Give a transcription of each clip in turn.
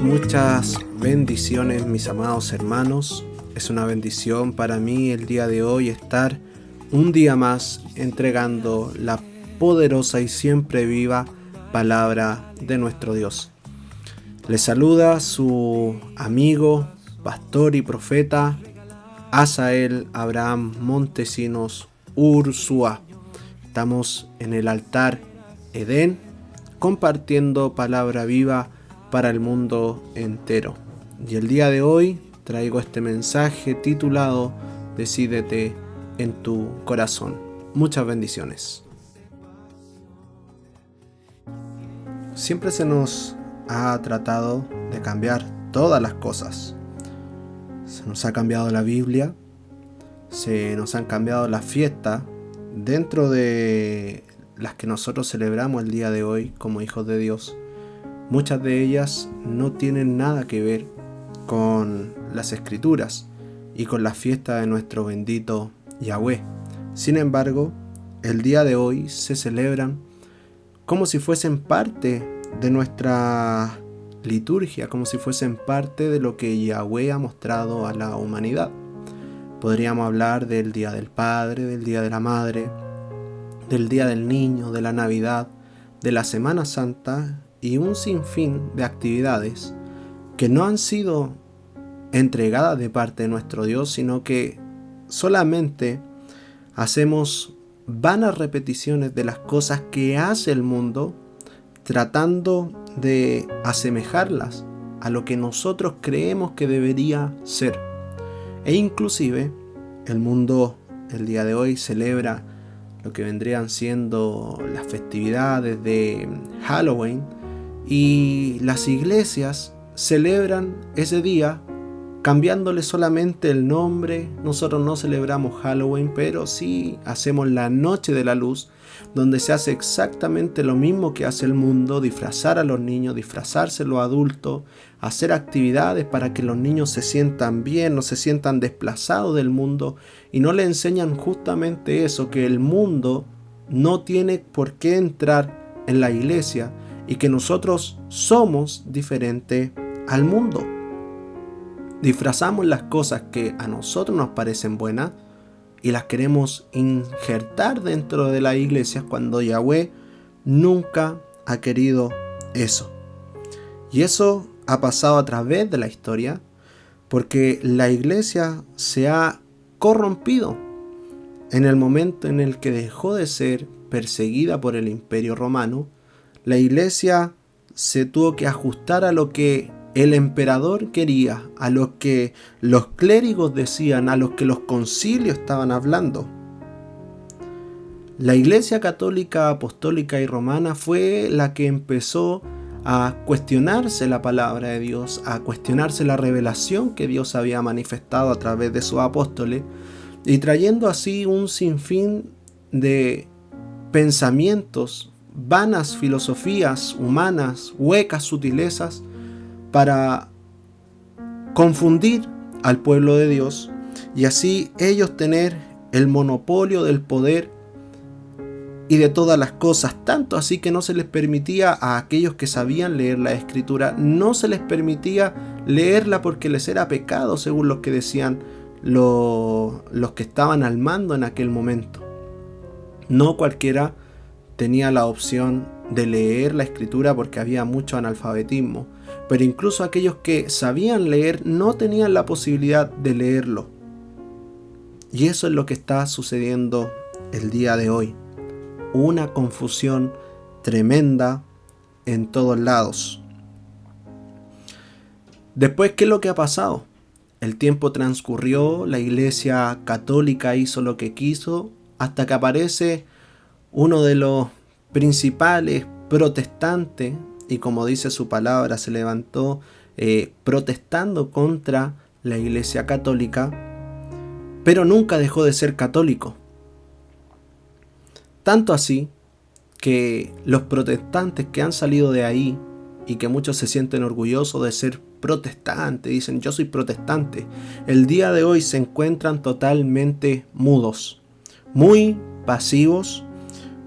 Muchas bendiciones, mis amados hermanos. Es una bendición para mí el día de hoy estar un día más entregando la poderosa y siempre viva palabra de nuestro Dios. Les saluda su amigo, pastor y profeta Asael Abraham Montesinos Ursúa. Estamos en el altar Edén compartiendo palabra viva para el mundo entero. Y el día de hoy traigo este mensaje titulado Decídete en tu corazón. Muchas bendiciones. Siempre se nos ha tratado de cambiar todas las cosas. Se nos ha cambiado la Biblia, se nos han cambiado las fiestas dentro de las que nosotros celebramos el día de hoy como hijos de Dios. Muchas de ellas no tienen nada que ver con las escrituras y con la fiesta de nuestro bendito Yahweh. Sin embargo, el día de hoy se celebran como si fuesen parte de nuestra liturgia, como si fuesen parte de lo que Yahweh ha mostrado a la humanidad. Podríamos hablar del Día del Padre, del Día de la Madre, del Día del Niño, de la Navidad, de la Semana Santa y un sinfín de actividades que no han sido entregadas de parte de nuestro Dios, sino que solamente hacemos vanas repeticiones de las cosas que hace el mundo, tratando de asemejarlas a lo que nosotros creemos que debería ser. E inclusive el mundo el día de hoy celebra lo que vendrían siendo las festividades de Halloween, y las iglesias celebran ese día cambiándole solamente el nombre. Nosotros no celebramos Halloween, pero sí hacemos la Noche de la Luz, donde se hace exactamente lo mismo que hace el mundo: disfrazar a los niños, disfrazarse los adultos, hacer actividades para que los niños se sientan bien, no se sientan desplazados del mundo, y no le enseñan justamente eso, que el mundo no tiene por qué entrar en la iglesia y que nosotros somos diferentes al mundo. Disfrazamos las cosas que a nosotros nos parecen buenas y las queremos injertar dentro de la iglesia, cuando Yahweh nunca ha querido eso. Y eso ha pasado a través de la historia, porque la iglesia se ha corrompido en el momento en el que dejó de ser perseguida por el Imperio Romano. La iglesia se tuvo que ajustar a lo que el emperador quería, a lo que los clérigos decían, a lo que los concilios estaban hablando. La Iglesia Católica, Apostólica y Romana fue la que empezó a cuestionarse la palabra de Dios, a cuestionarse la revelación que Dios había manifestado a través de sus apóstoles, y trayendo así un sinfín de pensamientos, vanas filosofías humanas, huecas sutilezas, para confundir al pueblo de Dios, y así ellos tener el monopolio del poder y de todas las cosas, tanto así que no se les permitía a aquellos que sabían leer la escritura, no se les permitía leerla porque les era pecado, según los que decían los que estaban al mando en aquel momento. No cualquiera tenía la opción de leer la escritura porque había mucho analfabetismo, pero incluso aquellos que sabían leer no tenían la posibilidad de leerlo. Y eso es lo que está sucediendo el día de hoy. Una confusión tremenda en todos lados. Después, ¿qué es lo que ha pasado? El tiempo transcurrió, la Iglesia Católica hizo lo que quiso, hasta que aparece uno de los principales protestantes, y como dice su palabra, se levantó protestando contra la Iglesia Católica, pero nunca dejó de ser católico. Tanto así que los protestantes que han salido de ahí, y que muchos se sienten orgullosos de ser protestante, dicen yo soy protestante. El día de hoy se encuentran totalmente mudos, muy pasivos,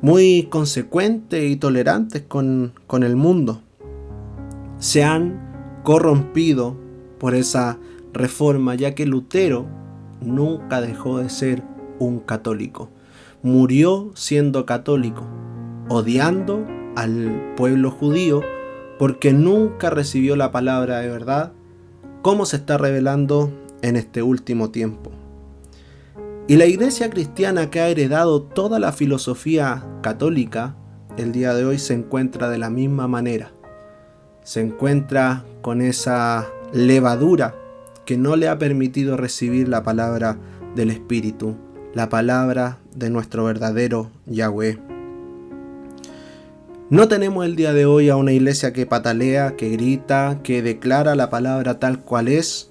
muy consecuentes y tolerantes con el mundo. Se han corrompido por esa reforma, ya que Lutero nunca dejó de ser un católico. Murió siendo católico, odiando al pueblo judío porque nunca recibió la palabra de verdad, como se está revelando en este último tiempo. Y la iglesia cristiana, que ha heredado toda la filosofía católica, el día de hoy se encuentra de la misma manera. Se encuentra con esa levadura que no le ha permitido recibir la palabra del Espíritu, la palabra de nuestro verdadero Yahweh. No tenemos el día de hoy a una iglesia que patalea, que grita, que declara la palabra tal cual es.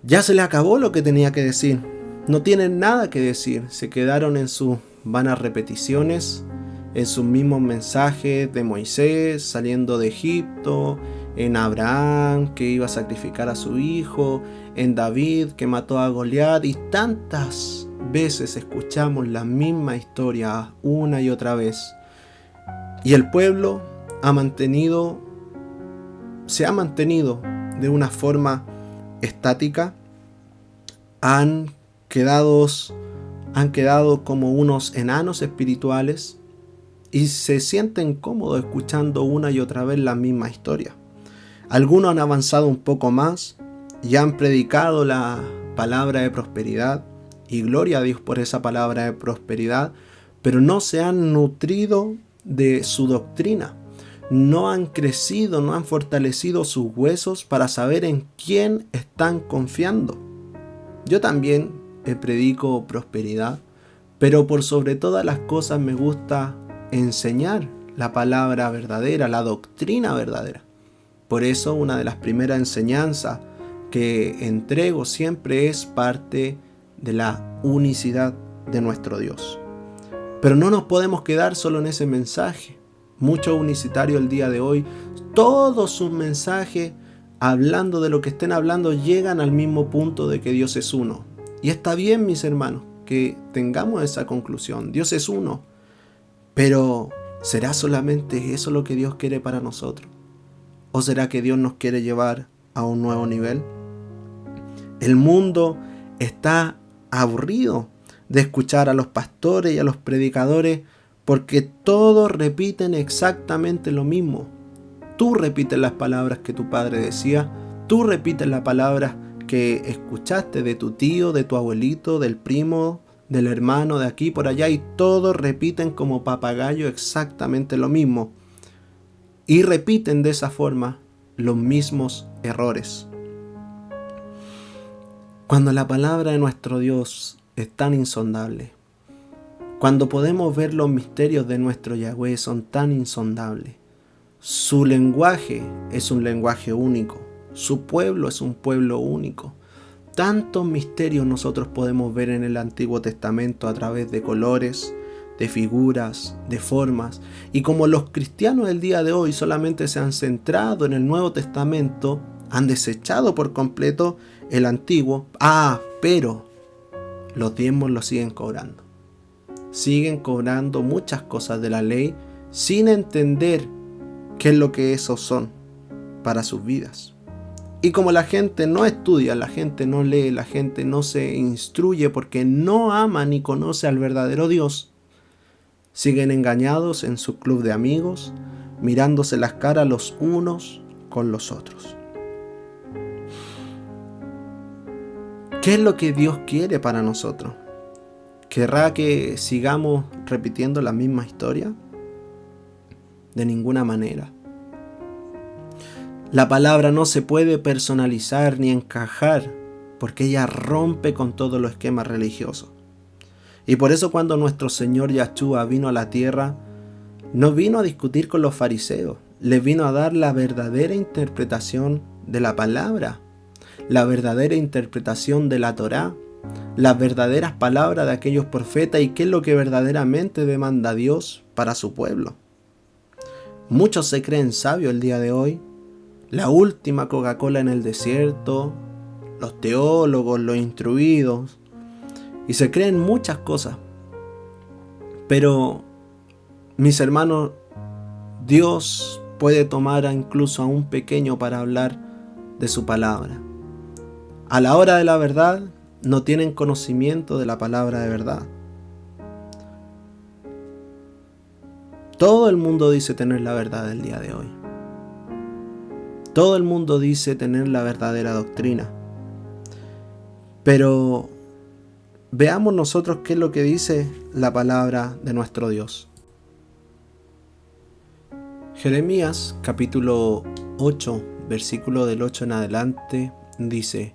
Ya se le acabó lo que tenía que decir. No tienen nada que decir. Se quedaron en sus vanas repeticiones, en sus mismos mensajes de Moisés saliendo de Egipto, en Abraham que iba a sacrificar a su hijo, en David que mató a Goliat, y tantas veces escuchamos la misma historia una y otra vez. Y el pueblo se ha mantenido de una forma estática. Han quedado como unos enanos espirituales y se sienten cómodos escuchando una y otra vez la misma historia. Algunos han avanzado un poco más y han predicado la palabra de prosperidad, y gloria a Dios por esa palabra de prosperidad, pero no se han nutrido de su doctrina, no han crecido, no han fortalecido sus huesos para saber en quién están confiando. Yo también predico prosperidad, pero por sobre todas las cosas me gusta enseñar la palabra verdadera, la doctrina verdadera. Por eso una de las primeras enseñanzas que entrego siempre es parte de la unicidad de nuestro Dios. Pero no nos podemos quedar solo en ese mensaje. Muchos unicitarios el día de hoy, todos sus mensajes, hablando de lo que estén hablando, llegan al mismo punto de que Dios es uno. Y está bien, mis hermanos, que tengamos esa conclusión. Dios es uno. Pero ¿será solamente eso lo que Dios quiere para nosotros? ¿O será que Dios nos quiere llevar a un nuevo nivel? El mundo está aburrido de escuchar a los pastores y a los predicadores, porque todos repiten exactamente lo mismo. Tú repites las palabras que tu padre decía, tú repites las palabras que escuchaste de tu tío, de tu abuelito, del primo, del hermano, de aquí por allá, y todos repiten como papagayo exactamente lo mismo. Y repiten de esa forma los mismos errores. Cuando la palabra de nuestro Dios es tan insondable, cuando podemos ver los misterios de nuestro Yahweh son tan insondables, su lenguaje es un lenguaje único, su pueblo es un pueblo único. Tantos misterios nosotros podemos ver en el Antiguo Testamento a través de colores, de figuras, de formas. Y como los cristianos del día de hoy solamente se han centrado en el Nuevo Testamento, han desechado por completo el Antiguo. Pero los diezmos los siguen cobrando. Siguen cobrando muchas cosas de la ley sin entender qué es lo que esos son para sus vidas. Y como la gente no estudia, la gente no lee, la gente no se instruye porque no ama ni conoce al verdadero Dios, siguen engañados en su club de amigos, mirándose las caras los unos con los otros. ¿Qué es lo que Dios quiere para nosotros? ¿Querrá que sigamos repitiendo la misma historia? De ninguna manera. La palabra no se puede personalizar ni encajar porque ella rompe con todos los esquemas religiosos. Y por eso cuando nuestro Señor Yahshua vino a la tierra, no vino a discutir con los fariseos, les vino a dar la verdadera interpretación de la palabra, la verdadera interpretación de la Torá, las verdaderas palabras de aquellos profetas y qué es lo que verdaderamente demanda Dios para su pueblo. Muchos se creen sabios el día de hoy, la última Coca-Cola en el desierto, los teólogos, los instruidos, y se creen muchas cosas. Pero, mis hermanos, Dios puede tomar incluso a un pequeño para hablar de su palabra. A la hora de la verdad, no tienen conocimiento de la palabra de verdad. Todo el mundo dice tener la verdad del día de hoy. Todo el mundo dice tener la verdadera doctrina. Pero veamos nosotros qué es lo que dice la palabra de nuestro Dios. Jeremías capítulo 8, versículo del 8 en adelante, dice: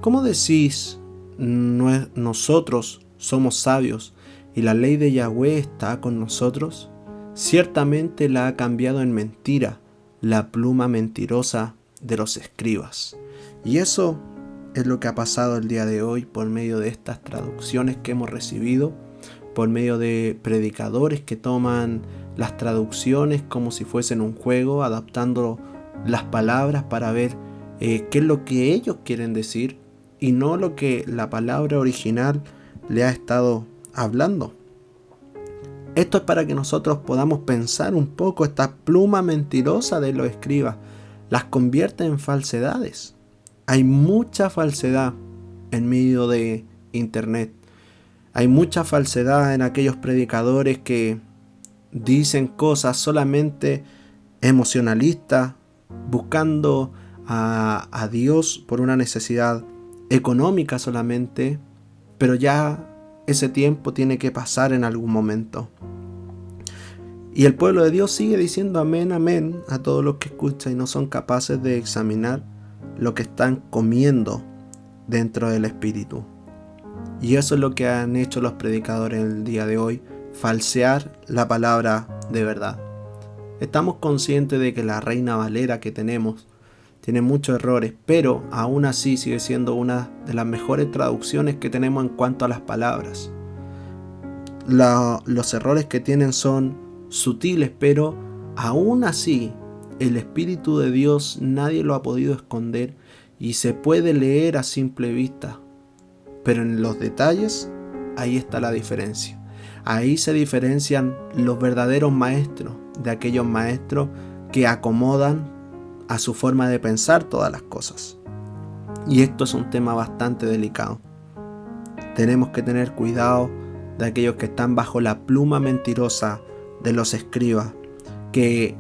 ¿Cómo decís, nosotros somos sabios y la ley de Yahweh está con nosotros? Ciertamente la ha cambiado en mentira la pluma mentirosa de los escribas. Y eso es lo que ha pasado el día de hoy por medio de estas traducciones que hemos recibido, por medio de predicadores que toman las traducciones como si fuesen un juego, adaptando las palabras para ver qué es lo que ellos quieren decir y no lo que la palabra original le ha estado hablando. Esto es para que nosotros podamos pensar un poco. Esta pluma mentirosa de los escribas las convierte en falsedades. Hay mucha falsedad en medio de internet. Hay mucha falsedad en aquellos predicadores que dicen cosas solamente emocionalistas, buscando a Dios por una necesidad económica solamente, pero ya ese tiempo tiene que pasar en algún momento. Y el pueblo de Dios sigue diciendo amén, amén a todos los que escuchan y no son capaces de examinar lo que están comiendo dentro del Espíritu. Y eso es lo que han hecho los predicadores el día de hoy: falsear la palabra de verdad. Estamos conscientes de que la Reina Valera que tenemos tiene muchos errores, pero aún así sigue siendo una de las mejores traducciones que tenemos en cuanto a las palabras. Los errores que tienen son sutiles, pero aún así el Espíritu de Dios nadie lo ha podido esconder y se puede leer a simple vista. Pero en los detalles, ahí está la diferencia. Ahí se diferencian los verdaderos maestros de aquellos maestros que acomodan a su forma de pensar todas las cosas. Y esto es un tema bastante delicado. Tenemos que tener cuidado de aquellos que están bajo la pluma mentirosa de los escribas, que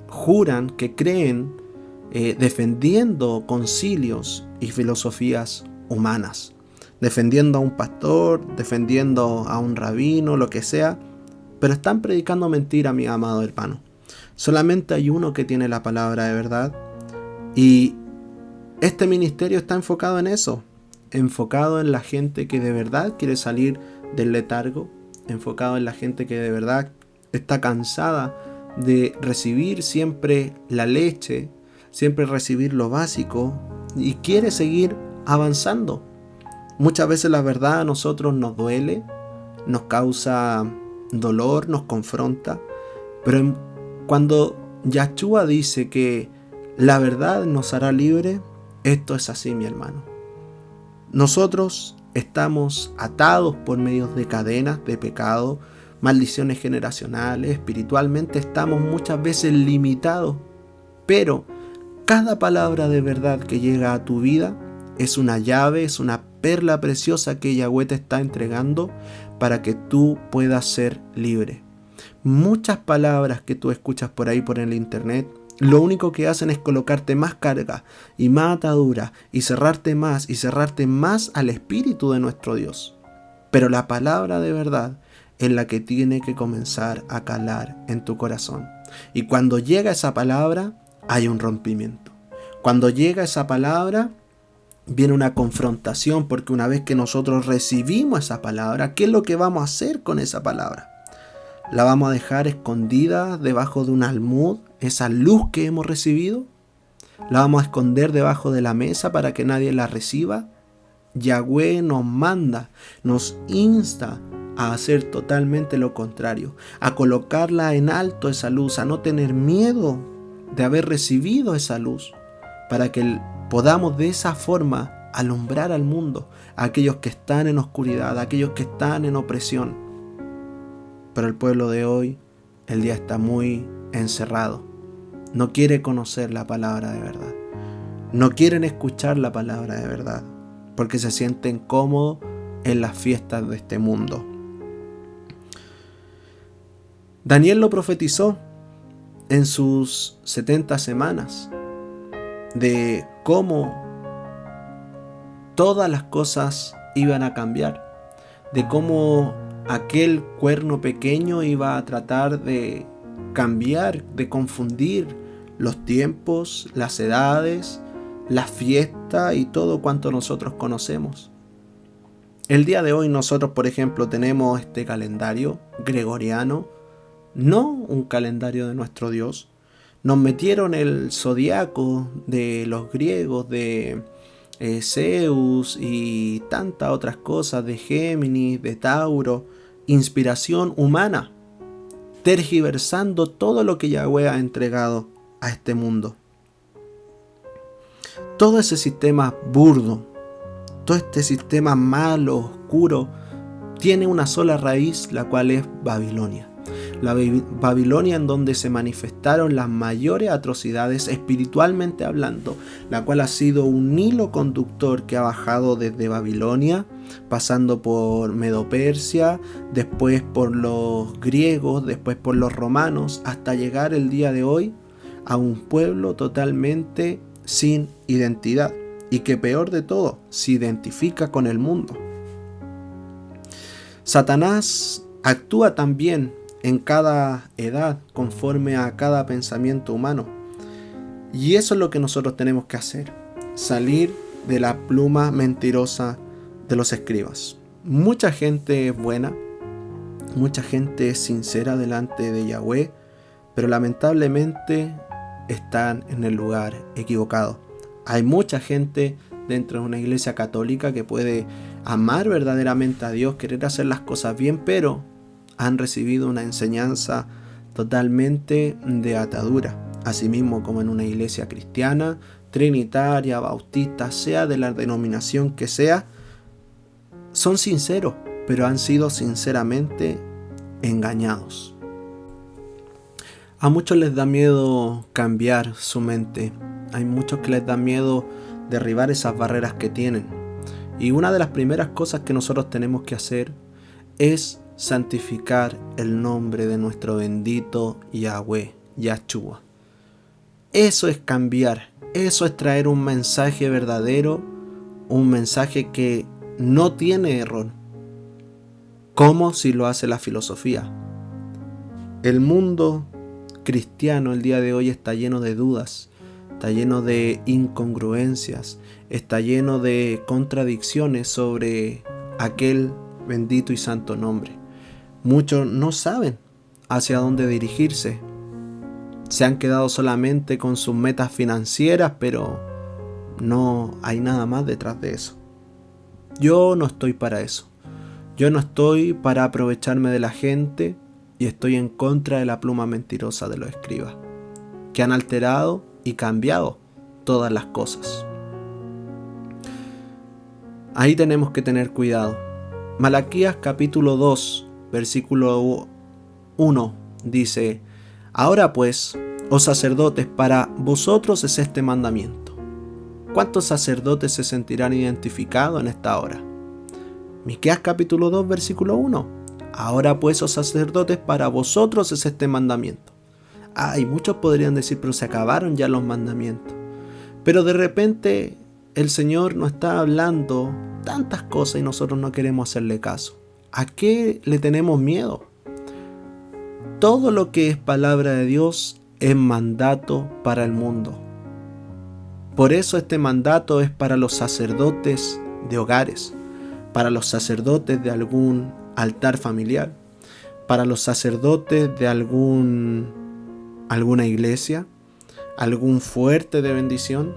juran, que creen, defendiendo concilios y filosofías humanas, defendiendo a un pastor, defendiendo a un rabino, lo que sea, pero están predicando mentira, mi amado hermano. Solamente hay uno que tiene la palabra de verdad, y este ministerio está enfocado en eso, enfocado en la gente que de verdad quiere salir del letargo, enfocado en la gente que de verdad está cansada de recibir siempre la leche, siempre recibir lo básico y quiere seguir avanzando. Muchas veces la verdad a nosotros nos duele, nos causa dolor, nos confronta, pero cuando Yahshua dice que la verdad nos hará libre, esto es así, mi hermano. Nosotros estamos atados por medios de cadenas de pecado, maldiciones generacionales, espiritualmente estamos muchas veces limitados, pero cada palabra de verdad que llega a tu vida es una llave, es una perla preciosa que Yahweh te está entregando para que tú puedas ser libre. Muchas palabras que tú escuchas por ahí por el internet, lo único que hacen es colocarte más carga y más atadura y cerrarte más al Espíritu de nuestro Dios. Pero la palabra de verdad es la que tiene que comenzar a calar en tu corazón. Y cuando llega esa palabra, hay un rompimiento. Cuando llega esa palabra, viene una confrontación, porque una vez que nosotros recibimos esa palabra, ¿qué es lo que vamos a hacer con esa palabra? ¿La vamos a dejar escondida debajo de un almud, esa luz que hemos recibido? ¿La vamos a esconder debajo de la mesa para que nadie la reciba? Yahweh nos manda, nos insta a hacer totalmente lo contrario, a colocarla en alto esa luz, a no tener miedo de haber recibido esa luz, para que podamos de esa forma alumbrar al mundo, a aquellos que están en oscuridad, a aquellos que están en opresión. Pero el pueblo de hoy, el día está muy encerrado. No quiere conocer la palabra de verdad. No quieren escuchar la palabra de verdad, porque se sienten cómodos en las fiestas de este mundo. Daniel lo profetizó en sus 70 semanas, de cómo todas las cosas iban a cambiar, de cómo aquel cuerno pequeño iba a tratar de cambiar, de confundir los tiempos, las edades, la fiesta y todo cuanto nosotros conocemos. El día de hoy nosotros, por ejemplo, tenemos este calendario gregoriano, no un calendario de nuestro Dios. Nos metieron el zodiaco de los griegos, de Zeus y tantas otras cosas, de Géminis, de Tauro, inspiración humana, tergiversando todo lo que Yahweh ha entregado a este mundo. Todo ese sistema burdo, todo este sistema malo, oscuro, tiene una sola raíz, la cual es Babilonia. La Babilonia en donde se manifestaron las mayores atrocidades espiritualmente hablando, la cual ha sido un hilo conductor que ha bajado desde Babilonia, pasando por Medo-Persia, después por los griegos, después por los romanos, hasta llegar el día de hoy a un pueblo totalmente sin identidad y que peor de todo, se identifica con el mundo. Satanás actúa también en cada edad conforme a cada pensamiento humano, y eso es lo que nosotros tenemos que hacer: salir de la pluma mentirosa de los escribas. Mucha gente es buena, mucha gente es sincera delante de Yahweh, pero lamentablemente están en el lugar equivocado. Hay mucha gente dentro de una iglesia católica que puede amar verdaderamente a Dios, querer hacer las cosas bien, pero han recibido una enseñanza totalmente de atadura. Asimismo, como en una iglesia cristiana, trinitaria, bautista, sea de la denominación que sea, son sinceros, pero han sido sinceramente engañados. A muchos les da miedo cambiar su mente. Hay muchos que les da miedo derribar esas barreras que tienen. Y una de las primeras cosas que nosotros tenemos que hacer es santificar el nombre de nuestro bendito Yahweh, Yahshua. Eso es cambiar, eso es traer un mensaje verdadero, un mensaje que no tiene error, como si lo hace la filosofía. El mundo cristiano el día de hoy está lleno de dudas, está lleno de incongruencias, está lleno de contradicciones sobre aquel bendito y santo nombre. Muchos no saben hacia dónde dirigirse. Se han quedado solamente con sus metas financieras, pero no hay nada más detrás de eso. Yo no estoy para eso. Yo no estoy para aprovecharme de la gente, y estoy en contra de la pluma mentirosa de los escribas, que han alterado y cambiado todas las cosas. Ahí tenemos que tener cuidado. Malaquías capítulo 2, versículo 1 dice: Ahora pues, oh sacerdotes, para vosotros es este mandamiento. ¿Cuántos sacerdotes se sentirán identificados en esta hora? Miqueas capítulo 2, versículo 1. Ahora pues, oh sacerdotes, para vosotros es este mandamiento. Y muchos podrían decir, pero se acabaron ya los mandamientos. Pero de repente el Señor nos está hablando tantas cosas y nosotros no queremos hacerle caso. ¿A qué le tenemos miedo? Todo lo que es palabra de Dios es mandato para el mundo. Por eso este mandato es para los sacerdotes de hogares, para los sacerdotes de algún altar familiar, para los sacerdotes de alguna iglesia, algún fuerte de bendición,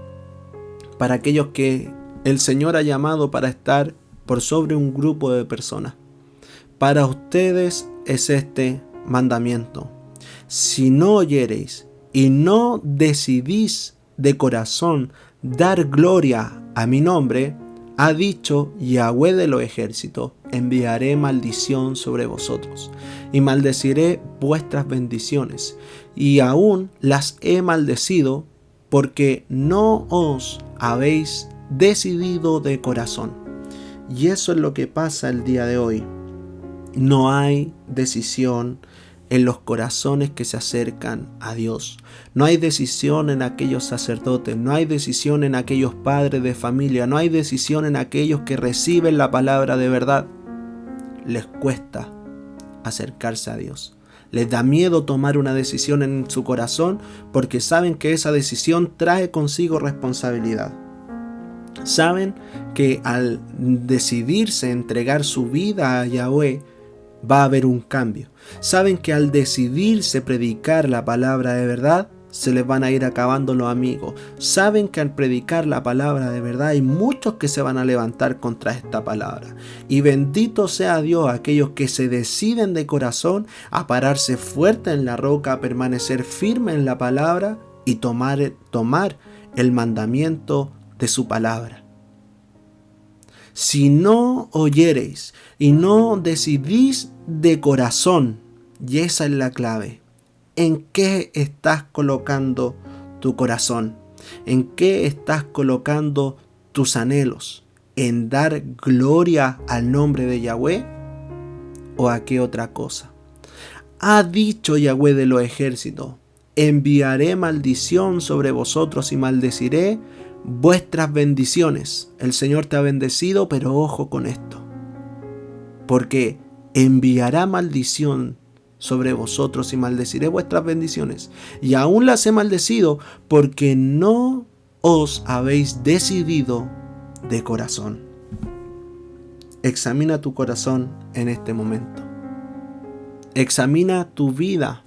para aquellos que el Señor ha llamado para estar por sobre un grupo de personas. Para ustedes es este mandamiento: si no oyereis y no decidís de corazón dar gloria a mi nombre, ha dicho Yahweh de los ejércitos, enviaré maldición sobre vosotros, y maldeciré vuestras bendiciones, y aún las he maldecido, porque no os habéis decidido de corazón. Y eso es lo que pasa el día de hoy. No hay decisión en los corazones que se acercan a Dios. No hay decisión en aquellos sacerdotes, no hay decisión en aquellos padres de familia, no hay decisión en aquellos que reciben la palabra de verdad. Les cuesta acercarse a Dios. Les da miedo tomar una decisión en su corazón porque saben que esa decisión trae consigo responsabilidad. Saben que al decidirse entregar su vida a Yahweh, va a haber un cambio. Saben que al decidirse predicar la palabra de verdad, se les van a ir acabando los amigos. Saben que al predicar la palabra de verdad hay muchos que se van a levantar contra esta palabra. Y bendito sea Dios aquellos que se deciden de corazón a pararse fuerte en la roca, a permanecer firme en la palabra y tomar el mandamiento de su palabra. Si no oyereis y no decidís de corazón, y esa es la clave, ¿en qué estás colocando tu corazón? ¿En qué estás colocando tus anhelos? ¿En dar gloria al nombre de Yahweh o a qué otra cosa? Ha dicho Yahweh de los ejércitos, enviaré maldición sobre vosotros y maldeciré vuestras bendiciones. El Señor te ha bendecido, pero ojo con esto, porque enviará maldición sobre vosotros y maldeciré vuestras bendiciones. Y aún las he maldecido porque no os habéis decidido de corazón. Examina tu corazón en este momento. Examina tu vida.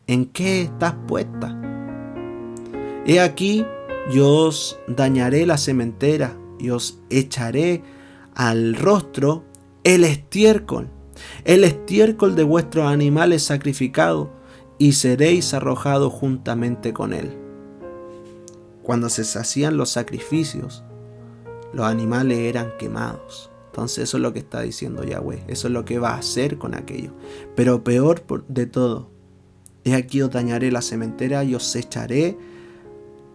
¿En qué estás puesta? He aquí, yo os dañaré la sementera y os echaré al rostro el estiércol de vuestros animales sacrificados, y seréis arrojados juntamente con él. Cuando se hacían los sacrificios, los animales eran quemados. Entonces eso es lo que está diciendo Yahweh. Eso es lo que va a hacer con aquello. Pero peor de todo, he aquí os dañaré la sementera y os echaré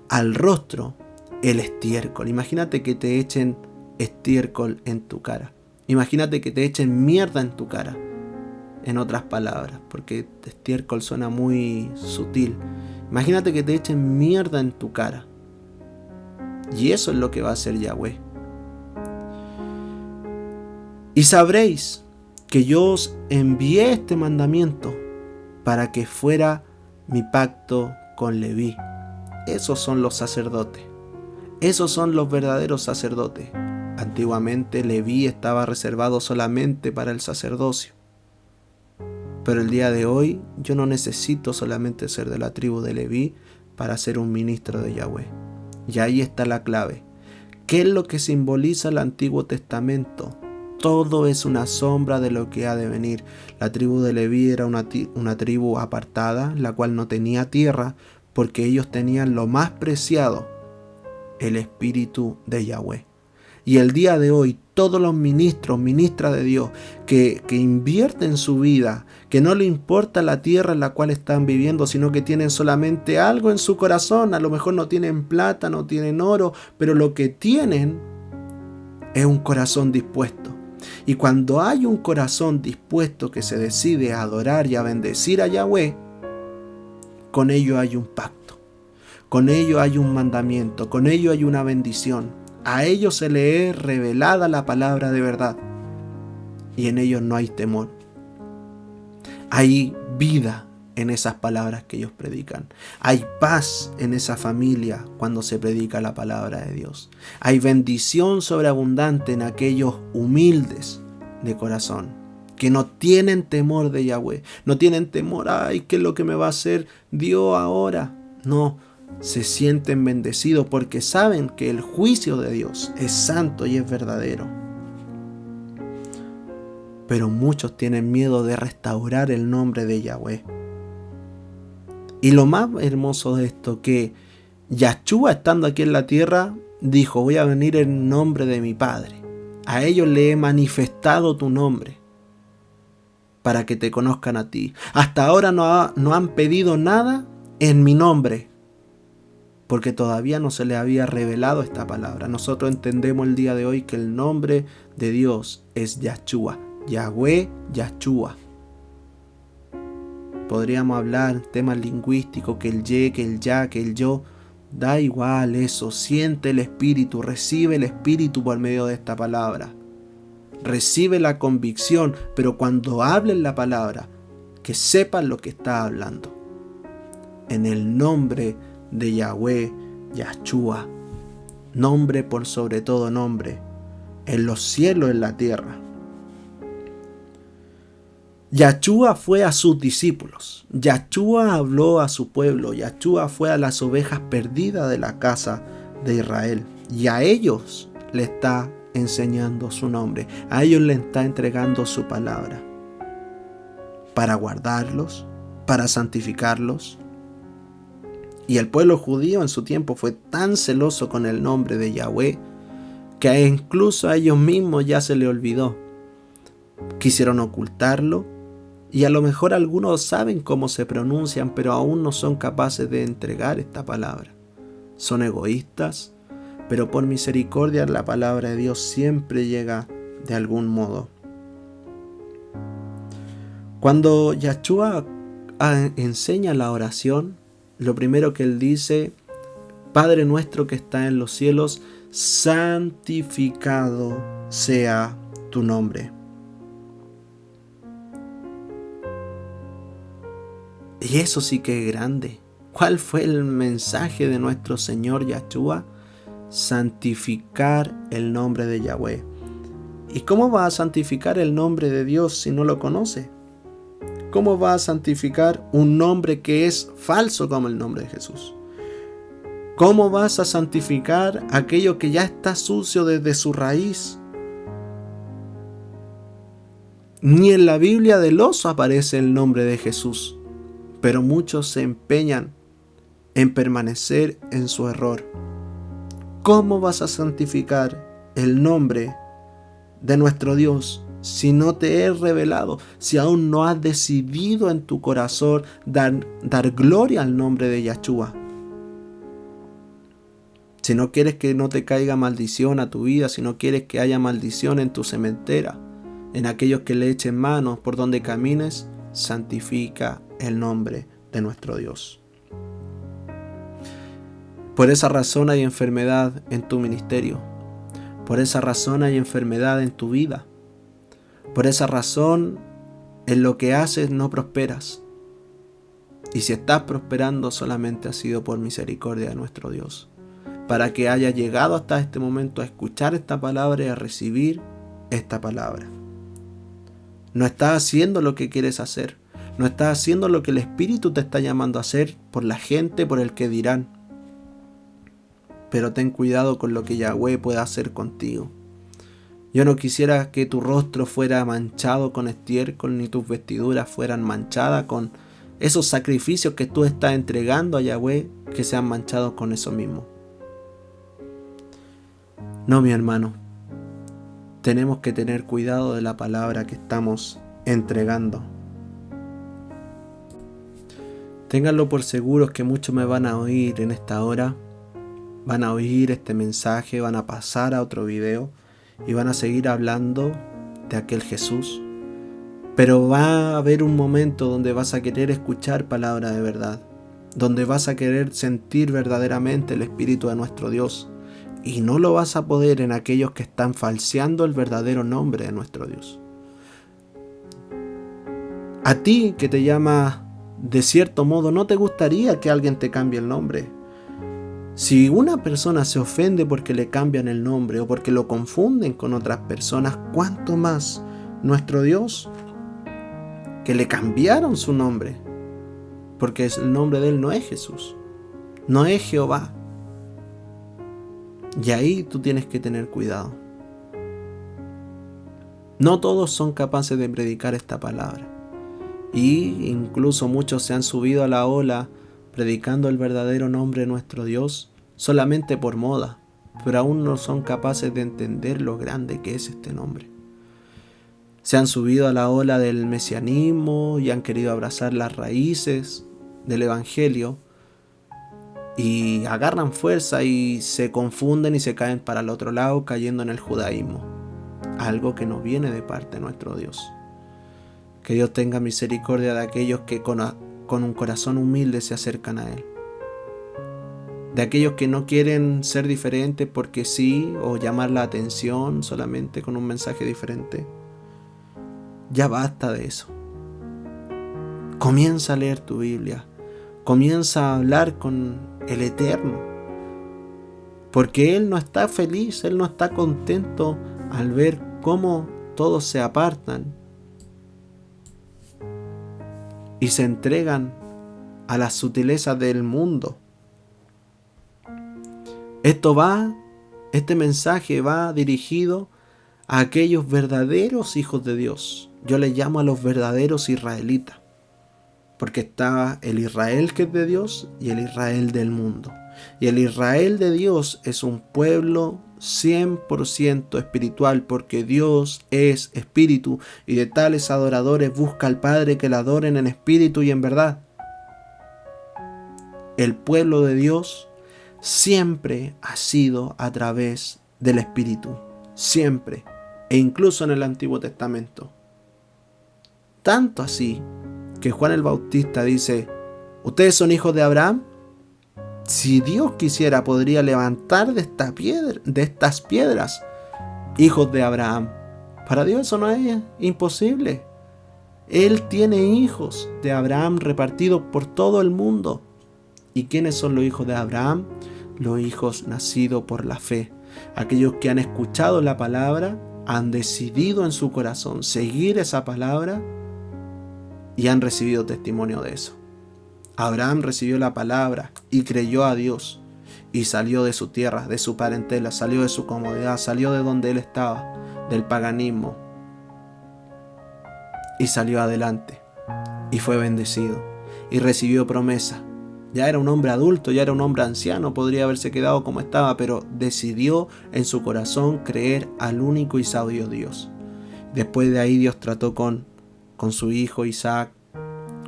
al rostro el estiércol. Imagínate que te echen estiércol en tu cara. Imagínate que te echen mierda en tu cara. En otras palabras, porque estiércol suena muy sutil. Imagínate que te echen mierda en tu cara. Y eso es lo que va a hacer Yahweh. Y sabréis que yo os envié este mandamiento para que fuera mi pacto con Leví. Esos son los sacerdotes. Esos son los verdaderos sacerdotes. Antiguamente Leví estaba reservado solamente para el sacerdocio. Pero el día de hoy yo no necesito solamente ser de la tribu de Leví para ser un ministro de Yahweh. Y ahí está la clave. ¿Qué es lo que simboliza el Antiguo Testamento? Todo es una sombra de lo que ha de venir. La tribu de Leví era una tribu apartada, la cual no tenía tierra, porque ellos tenían lo más preciado, el Espíritu de Yahweh. Y el día de hoy, todos los ministros, ministras de Dios, que invierten su vida, que no le importa la tierra en la cual están viviendo, sino que tienen solamente algo en su corazón. A lo mejor no tienen plata, no tienen oro, pero lo que tienen es un corazón dispuesto. Y cuando hay un corazón dispuesto que se decide a adorar y a bendecir a Yahweh, con ello hay un pacto, con ello hay un mandamiento, con ello hay una bendición. A ellos se le es revelada la palabra de verdad y en ellos no hay temor. Hay vida en esas palabras que ellos predican. Hay paz en esa familia cuando se predica la palabra de Dios. Hay bendición sobreabundante en aquellos humildes de corazón, que no tienen temor de Yahweh. No tienen temor, ay, ¿qué es lo que me va a hacer Dios ahora? No, se sienten bendecidos porque saben que el juicio de Dios es santo y es verdadero. Pero muchos tienen miedo de restaurar el nombre de Yahweh. Y lo más hermoso de esto, que Yahshua, estando aquí en la tierra, dijo: voy a venir en nombre de mi Padre. A ellos le he manifestado tu nombre para que te conozcan a ti. Hasta ahora no han pedido nada en mi nombre, porque todavía no se les había revelado esta palabra. Nosotros entendemos el día de hoy que el nombre de Dios es Yahshua, Yahweh, Yahshua. Podríamos hablar temas lingüísticos, que el ye, que el ya, que el yo. Da igual eso, siente el Espíritu, recibe el Espíritu por medio de esta palabra. Recibe la convicción, pero cuando hables la palabra, que sepas lo que está hablando. En el nombre de Yahweh, Yahshua, nombre por sobre todo nombre, en los cielos, en la tierra. Yahshua fue a sus discípulos, Yahshua habló a su pueblo, Yahshua fue a las ovejas perdidas de la casa de Israel, y a ellos le está enseñando su nombre, a ellos le está entregando su palabra, para guardarlos, para santificarlos. Y el pueblo judío en su tiempo fue tan celoso con el nombre de Yahweh, que incluso a ellos mismos ya se le olvidó. Quisieron ocultarlo, y a lo mejor algunos saben cómo se pronuncian, pero aún no son capaces de entregar esta palabra. Son egoístas, pero por misericordia la palabra de Dios siempre llega de algún modo. Cuando Yahshua enseña la oración, lo primero que él dice: Padre nuestro que está en los cielos, santificado sea tu nombre. Y eso sí que es grande. ¿Cuál fue el mensaje de nuestro Señor Yahshua? Santificar el nombre de Yahweh. ¿Y cómo va a santificar el nombre de Dios si no lo conoce? ¿Cómo va a santificar un nombre que es falso como el nombre de Jesús? ¿Cómo vas a santificar aquello que ya está sucio desde su raíz? Ni en la Biblia del oso aparece el nombre de Jesús, pero muchos se empeñan en permanecer en su error. ¿Cómo vas a santificar el nombre de nuestro Dios si no te he revelado, si aún no has decidido en tu corazón dar gloria al nombre de Yahshua? Si no quieres que no te caiga maldición a tu vida, si no quieres que haya maldición en tu cementera, en aquellos que le echen manos por donde camines, santifica el nombre de nuestro Dios. Por esa razón hay enfermedad en tu ministerio. Por esa razón hay enfermedad en tu vida. Por esa razón en lo que haces no prosperas. Y si estás prosperando, solamente ha sido por misericordia de nuestro Dios, para que haya llegado hasta este momento a escuchar esta palabra y a recibir esta palabra. No estás haciendo lo que quieres hacer. No estás haciendo lo que el Espíritu te está llamando a hacer por la gente, por el que dirán. Pero ten cuidado con lo que Yahweh pueda hacer contigo. Yo no quisiera que tu rostro fuera manchado con estiércol, ni tus vestiduras fueran manchadas con esos sacrificios que tú estás entregando a Yahweh, que sean manchados con eso mismo. No, mi hermano. Tenemos que tener cuidado de la palabra que estamos entregando. Ténganlo por seguros que muchos me van a oír en esta hora. Van a oír este mensaje, van a pasar a otro video y van a seguir hablando de aquel Jesús. Pero va a haber un momento donde vas a querer escuchar palabra de verdad, donde vas a querer sentir verdaderamente el Espíritu de nuestro Dios. Y no lo vas a poder en aquellos que están falseando el verdadero nombre de nuestro Dios. A ti que te llamas de cierto modo, ¿no te gustaría que alguien te cambie el nombre? Si una persona se ofende porque le cambian el nombre o porque lo confunden con otras personas, ¿cuánto más nuestro Dios, que le cambiaron su nombre? Porque el nombre de Él no es Jesús, no es Jehová. Y ahí tú tienes que tener cuidado. No todos son capaces de predicar esta palabra. Y incluso muchos se han subido a la ola predicando el verdadero nombre de nuestro Dios solamente por moda, pero aún no son capaces de entender lo grande que es este nombre. Se han subido a la ola del mesianismo y han querido abrazar las raíces del Evangelio y agarran fuerza y se confunden y se caen para el otro lado, cayendo en el judaísmo, algo que no viene de parte de nuestro Dios. Que Dios tenga misericordia de aquellos que con un corazón humilde se acercan a Él, de aquellos que no quieren ser diferentes porque sí, o llamar la atención solamente con un mensaje diferente. Ya basta de eso. Comienza a leer tu Biblia. Comienza a hablar con el Eterno. Porque Él no está feliz, Él no está contento al ver cómo todos se apartan y se entregan a las sutilezas del mundo. Este mensaje va dirigido a aquellos verdaderos hijos de Dios. Yo les llamo a los verdaderos israelitas, porque está el Israel que es de Dios y el Israel del mundo. Y el Israel de Dios es un pueblo 100% espiritual, porque Dios es espíritu y de tales adoradores busca al Padre que le adoren en espíritu y en verdad. El pueblo de Dios siempre ha sido a través del espíritu, siempre, e incluso en el Antiguo Testamento. Tanto así que Juan el Bautista dice: ¿ustedes son hijos de Abraham? Si Dios quisiera, podría levantar de estas piedras hijos de Abraham. Para Dios eso no es imposible. Él tiene hijos de Abraham repartidos por todo el mundo. ¿Y quiénes son los hijos de Abraham? Los hijos nacidos por la fe. Aquellos que han escuchado la palabra, han decidido en su corazón seguir esa palabra y han recibido testimonio de eso. Abraham recibió la palabra y creyó a Dios y salió de su tierra, de su parentela, salió de su comodidad, salió de donde él estaba, del paganismo, y salió adelante y fue bendecido y recibió promesa. Ya era un hombre adulto, ya era un hombre anciano, podría haberse quedado como estaba, pero decidió en su corazón creer al único y sabio Dios. Después de ahí Dios trató con su hijo Isaac,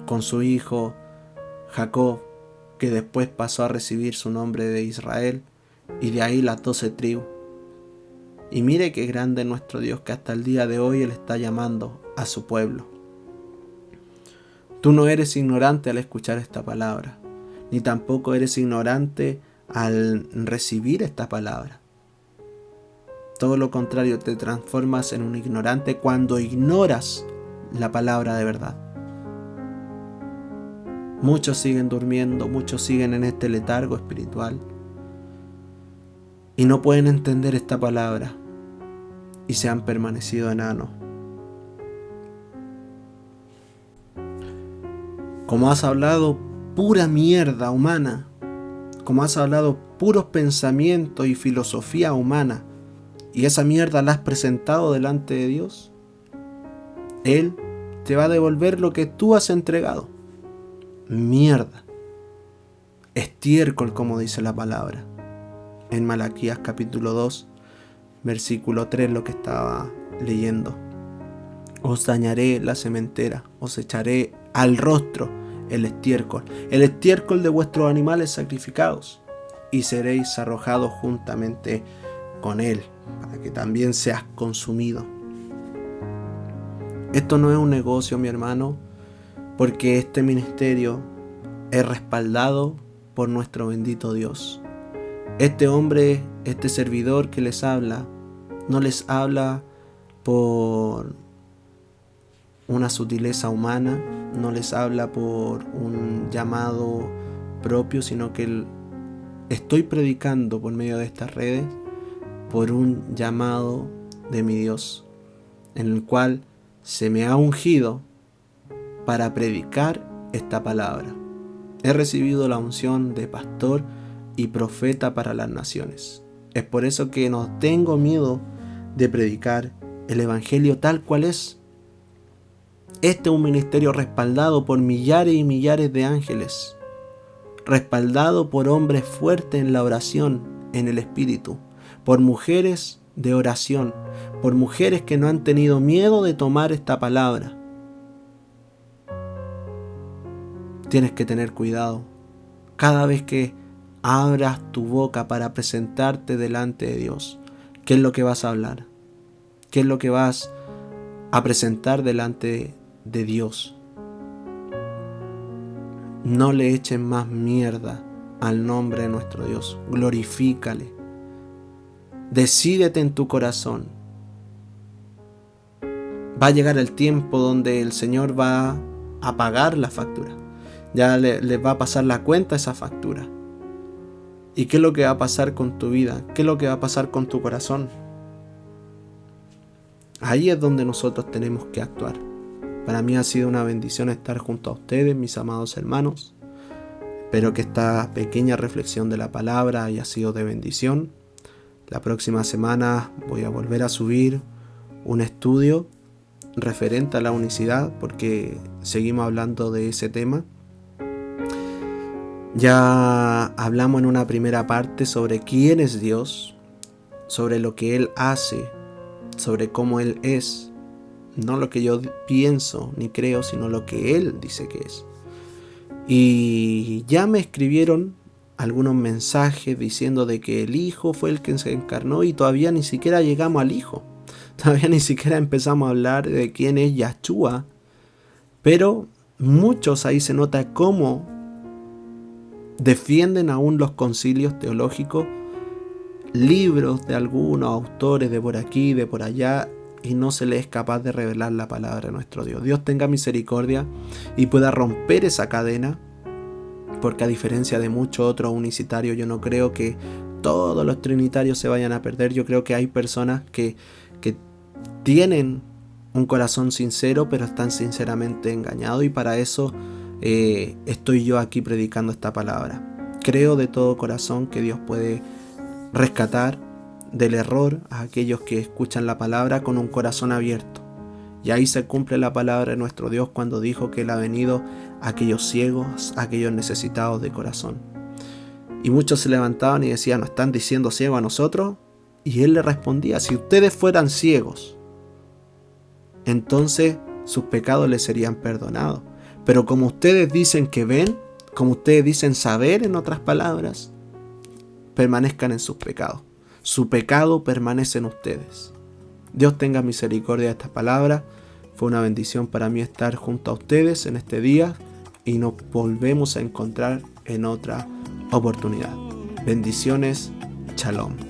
con su hijo Jacob, que después pasó a recibir su nombre de Israel, y de ahí las 12 tribus. Y mire qué grande es nuestro Dios, que hasta el día de hoy Él está llamando a su pueblo. Tú no eres ignorante al escuchar esta palabra, ni tampoco eres ignorante al recibir esta palabra. Todo lo contrario, te transformas en un ignorante cuando ignoras la palabra de verdad. Muchos siguen durmiendo, muchos siguen en este letargo espiritual y no pueden entender esta palabra y se han permanecido enanos. Como has hablado pura mierda humana, como has hablado puros pensamientos y filosofía humana, y esa mierda la has presentado delante de Dios, Él te va a devolver lo que tú has entregado. Mierda, estiércol, como dice la palabra en Malaquías capítulo 2 versículo 3, lo que estaba leyendo. Os dañaré la sementera, os echaré al rostro el estiércol de vuestros animales sacrificados, y seréis arrojados juntamente con él, para que también seas consumido. Esto no es un negocio, mi hermano, porque este ministerio es respaldado por nuestro bendito Dios. Este hombre, este servidor que les habla, no les habla por una sutileza humana, no les habla por un llamado propio, sino que estoy predicando por medio de estas redes por un llamado de mi Dios, en el cual se me ha ungido para predicar esta palabra. He recibido la unción de pastor y profeta para las naciones. Es por eso que no tengo miedo de predicar el evangelio tal cual es. Este es un ministerio respaldado por millares y millares de ángeles. respaldado por hombres fuertes en la oración, en el Espíritu, por mujeres de oración, por mujeres que no han tenido miedo de tomar esta palabra. Tienes que tener cuidado. Cada vez que abras tu boca para presentarte delante de Dios, ¿qué es lo que vas a hablar? ¿Qué es lo que vas a presentar delante de Dios? No le echen más mierda al nombre de nuestro Dios. Glorifícale. Decídete en tu corazón. Va a llegar el tiempo donde el Señor va a pagar la factura. Ya les va a pasar la cuenta a esa factura. ¿Y qué es lo que va a pasar con tu vida? ¿Qué es lo que va a pasar con tu corazón? Ahí es donde nosotros tenemos que actuar. Para mí ha sido una bendición estar junto a ustedes, mis amados hermanos. Espero que esta pequeña reflexión de la palabra haya sido de bendición. La próxima semana voy a volver a subir un estudio referente a la unicidad, porque seguimos hablando de ese tema. Ya hablamos en una primera parte sobre quién es Dios, sobre lo que Él hace, sobre cómo Él es. No lo que yo pienso ni creo, sino lo que Él dice que es. Y ya me escribieron algunos mensajes diciendo de que el Hijo fue el que se encarnó, y todavía ni siquiera llegamos al Hijo. Todavía ni siquiera empezamos a hablar de quién es Yahshua. Pero muchos ahí se nota cómo defienden aún los concilios teológicos, libros de algunos autores de por aquí, de por allá, y no se les es capaz de revelar la palabra de nuestro Dios. Dios tenga misericordia y pueda romper esa cadena, porque a diferencia de muchos otros unicitarios, yo no creo que todos los trinitarios se vayan a perder. Yo creo que hay personas que tienen un corazón sincero, pero están sinceramente engañados, y para eso estoy yo aquí predicando esta palabra. Creo de todo corazón que Dios puede rescatar del error a aquellos que escuchan la palabra con un corazón abierto. Y ahí se cumple la palabra de nuestro Dios cuando dijo que Él ha venido a aquellos ciegos, a aquellos necesitados de corazón. Y muchos se levantaban y decían: ¿nos están diciendo ciegos a nosotros? Y Él le respondía: si ustedes fueran ciegos, entonces sus pecados les serían perdonados. Pero como ustedes dicen que ven, como ustedes dicen saber, en otras palabras, permanezcan en sus pecados. Su pecado permanece en ustedes. Dios tenga misericordia de esta palabra. Fue una bendición para mí estar junto a ustedes en este día, y nos volvemos a encontrar en otra oportunidad. Bendiciones. Shalom.